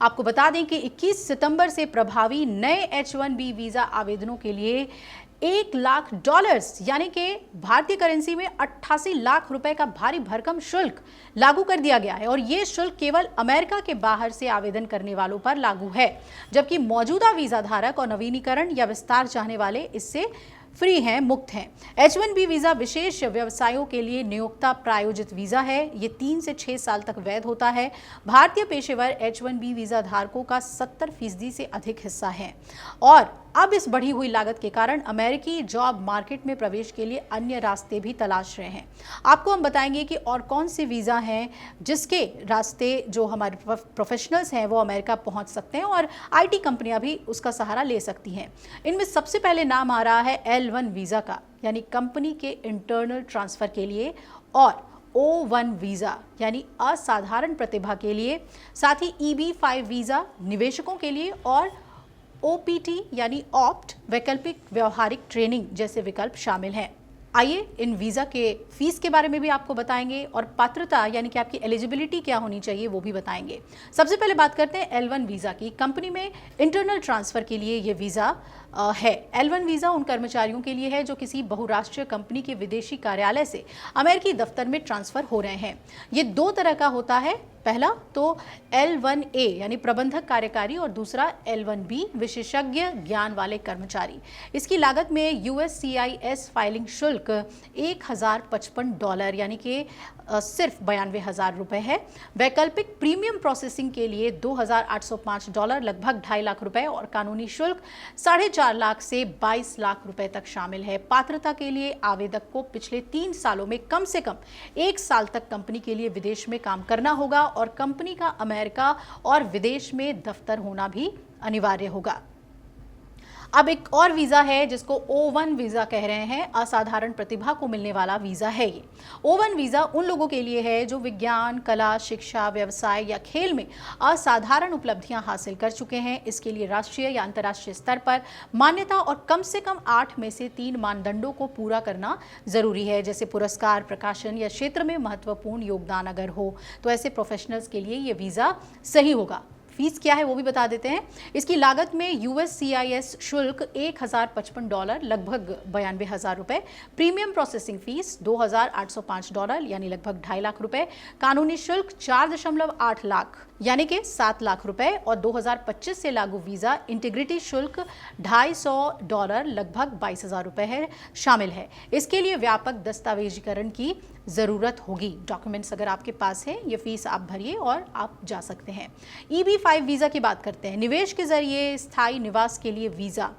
आपको बता दें कि 21 सितंबर से प्रभावी नए H1B वीजा आवेदनों के लिए $1 लाख यानी कि भारतीय करेंसी में 88 लाख रुपए का भारी भरकम शुल्क लागू कर दिया गया है और ये शुल्क केवल अमेरिका के बाहर से आवेदन करने वालों पर लागू है, जबकि मौजूदा वीजा धारक और नवीनीकरण या विस्तार चाहने वाले इससे फ्री हैं, मुक्त हैं। H1B वीजा विशेष व्यवसायों के लिए नियोक्ता प्रायोजित वीजा है। ये 3 से 6 साल तक वैध होता है। भारतीय पेशेवर H1B वीजा धारकों का 70% से अधिक हिस्सा है और अब इस बढ़ी हुई लागत के कारण अमेरिकी जॉब मार्केट में प्रवेश के लिए अन्य रास्ते भी तलाश रहे हैं। आपको हम बताएंगे कि और कौन से वीज़ा हैं जिसके रास्ते जो हमारे प्रोफेशनल्स हैं वो अमेरिका पहुंच सकते हैं और आईटी कंपनियां भी उसका सहारा ले सकती हैं। इनमें सबसे पहले नाम आ रहा है L1 वीज़ा का, यानी कंपनी के इंटरनल ट्रांसफ़र के लिए, और O1 वीज़ा यानी असाधारण प्रतिभा के लिए, साथ ही EB5 वीज़ा निवेशकों के लिए और OPT यानी ऑप्ट वैकल्पिक व्यवहारिक ट्रेनिंग जैसे विकल्प शामिल हैं। आइए इन वीज़ा के फीस के बारे में भी आपको बताएंगे और पात्रता यानी कि आपकी एलिजिबिलिटी क्या होनी चाहिए वो भी बताएंगे। सबसे पहले बात करते हैं L1 वीज़ा की। कंपनी में इंटरनल ट्रांसफ़र के लिए ये वीज़ा है। L1 वीज़ा उन कर्मचारियों के लिए है जो किसी बहुराष्ट्रीय कंपनी के विदेशी कार्यालय से अमेरिकी दफ्तर में ट्रांसफ़र हो रहे हैं। ये 2 तरह का होता है, पहला तो L1A यानी प्रबंधक कार्यकारी और दूसरा L1B विशेषज्ञ ज्ञान वाले कर्मचारी। इसकी लागत में USCIS फाइलिंग शुल्क $1055 यानी कि सिर्फ 92,000 रुपये है। वैकल्पिक प्रीमियम प्रोसेसिंग के लिए $2,805 लगभग 2.5 लाख रुपए और कानूनी शुल्क 4.5 लाख से 22 लाख रुपए तक शामिल है। पात्रता के लिए आवेदक को पिछले 3 सालों में कम से कम 1 साल तक कंपनी के लिए विदेश में काम करना होगा और कंपनी का अमेरिका और विदेश में दफ्तर होना भी अनिवार्य होगा। अब एक और वीज़ा है जिसको O1 वीज़ा कह रहे हैं, असाधारण प्रतिभा को मिलने वाला वीज़ा है ये। O1 वीज़ा उन लोगों के लिए है जो विज्ञान, कला, शिक्षा, व्यवसाय या खेल में असाधारण उपलब्धियां हासिल कर चुके हैं। इसके लिए राष्ट्रीय या अंतर्राष्ट्रीय स्तर पर मान्यता और कम से कम 8 में से 3 मानदंडों को पूरा करना जरूरी है, जैसे पुरस्कार, प्रकाशन या क्षेत्र में महत्वपूर्ण योगदान अगर हो तो ऐसे प्रोफेशनल्स के लिए ये वीज़ा सही होगा। फीस क्या है वो भी बता देते हैं। इसकी लागत में USCIS शुल्क $1,055 लगभग 92,000 रुपए, प्रीमियम प्रोसेसिंग फीस $2,805 यानी लगभग 2.5 लाख रुपए, कानूनी शुल्क 4.8 लाख यानी कि 7 लाख रुपए और 2025 से लागू वीज़ा इंटीग्रिटी शुल्क $250 लगभग 22,000 रुपए है शामिल है। इसके लिए व्यापक दस्तावेजीकरण की ज़रूरत होगी। डॉक्यूमेंट्स अगर आपके पास है, ये फीस आप भरिए और आप जा सकते हैं। EB5 वीज़ा की बात करते हैं। निवेश के जरिए स्थायी निवास के लिए वीज़ा।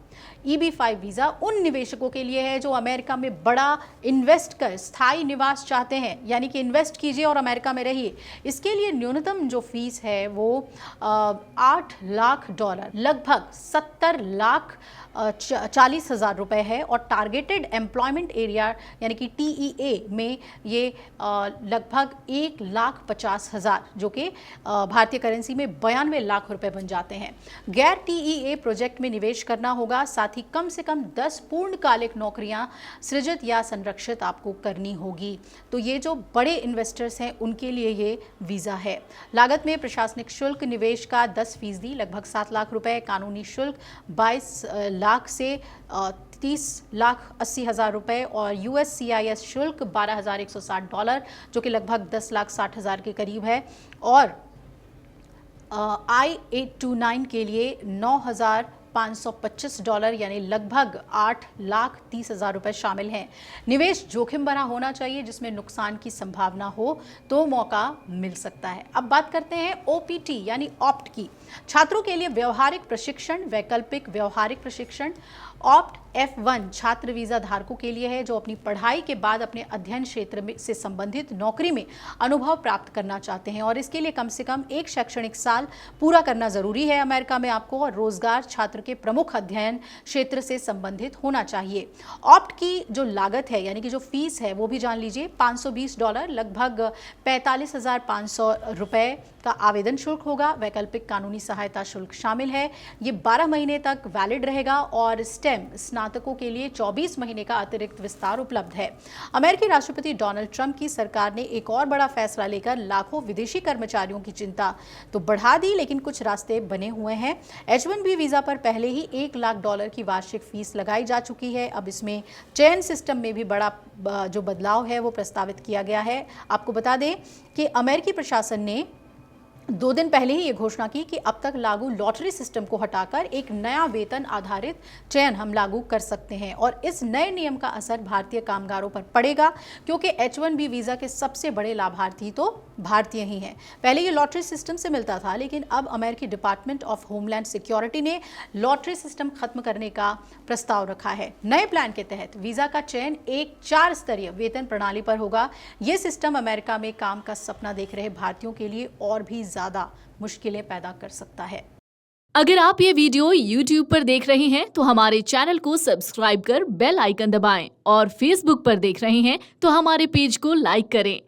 EB5 वीज़ा उन निवेशकों के लिए है जो अमेरिका में बड़ा इन्वेस्ट कर स्थायी निवास चाहते हैं, यानी कि इन्वेस्ट कीजिए और अमेरिका में रहिए। इसके लिए न्यूनतम जो फीस है वो $8 लाख लगभग 70 लाख 40,000 रुपए है और टारगेटेड एम्प्लॉयमेंट एरिया यानी कि TEA में ये लगभग 1,50,000 जो कि भारतीय करेंसी में 92 लाख रुपए बन जाते हैं। गैर TEA प्रोजेक्ट में निवेश करना होगा, साथ ही कम से कम 10 पूर्णकालिक नौकरियां सृजित या संरक्षित आपको करनी होगी। तो ये जो बड़े इन्वेस्टर्स हैं उनके लिए ये वीज़ा है। लागत में प्रशासनिक शुल्क निवेश का 10% लगभग 7 लाख रुपए, कानूनी शुल्क 22 लाख से 30,80,000 रुपए और USCIS शुल्क $12,160 जो कि लगभग 10,60,000 के करीब है और I-829 के लिए $9,525 यानी लगभग 8,30,000 रुपए शामिल हैं। निवेश जोखिम भरा होना चाहिए जिसमें नुकसान की संभावना हो तो मौका मिल सकता है। अब बात करते हैं OPT यानी ऑप्ट की। छात्रों के लिए व्यवहारिक प्रशिक्षण, वैकल्पिक व्यवहारिक प्रशिक्षण। ऑप्ट F1 छात्र वीज़ा धारकों के लिए है जो अपनी पढ़ाई के बाद अपने अध्ययन क्षेत्र में से संबंधित नौकरी में अनुभव प्राप्त करना चाहते हैं और इसके लिए कम से कम 1 शैक्षणिक साल पूरा करना जरूरी है अमेरिका में आपको, और रोजगार छात्र के प्रमुख अध्ययन क्षेत्र से संबंधित होना चाहिए। ऑप्ट की जो लागत है यानी कि जो फीस है वो भी जान लीजिए, $520 लगभग 45,500 रुपए का आवेदन शुल्क होगा। वैकल्पिक कानूनी सहायता शुल्क शामिल है। ये 12 महीने तक वैलिड रहेगा और स्टेम स्नातकों के लिए 24 महीने का अतिरिक्त विस्तार उपलब्ध है। अमेरिकी राष्ट्रपति डोनाल्ड ट्रंप की सरकार ने एक और बड़ा फैसला लेकर लाखों विदेशी कर्मचारियों की चिंता तो बढ़ा दी, लेकिन कुछ रास्ते बने हुए हैं। H-1B वीजा पर पहले ही $1 लाख की वार्षिक फीस लगाई जा चुकी है। अब इसमें चयन सिस्टम में भी बड़ा जो बदलाव है वो प्रस्तावित किया गया है। आपको बता दें कि अमेरिकी प्रशासन ने 2 दिन पहले ही ये घोषणा की कि अब तक लागू लॉटरी सिस्टम को हटाकर एक नया वेतन आधारित चयन हम लागू कर सकते हैं और इस नए नियम का असर भारतीय कामगारों पर पड़ेगा, क्योंकि H-1B वीजा के सबसे बड़े लाभार्थी तो भारतीय ही हैं। पहले ये लॉटरी सिस्टम से मिलता था, लेकिन अब अमेरिकी डिपार्टमेंट ऑफ होमलैंड सिक्योरिटी ने लॉटरी सिस्टम खत्म करने का प्रस्ताव रखा है। नए प्लान के तहत वीजा का चयन एक 4 स्तरीय वेतन प्रणाली पर होगा। ये सिस्टम अमेरिका में काम का सपना देख रहे भारतीयों के लिए और भी ज्यादा मुश्किलें पैदा कर सकता है। अगर आप ये वीडियो YouTube पर देख रहे हैं तो हमारे चैनल को सब्सक्राइब कर बेल आइकन दबाएं और Facebook पर देख रहे हैं तो हमारे पेज को लाइक करें।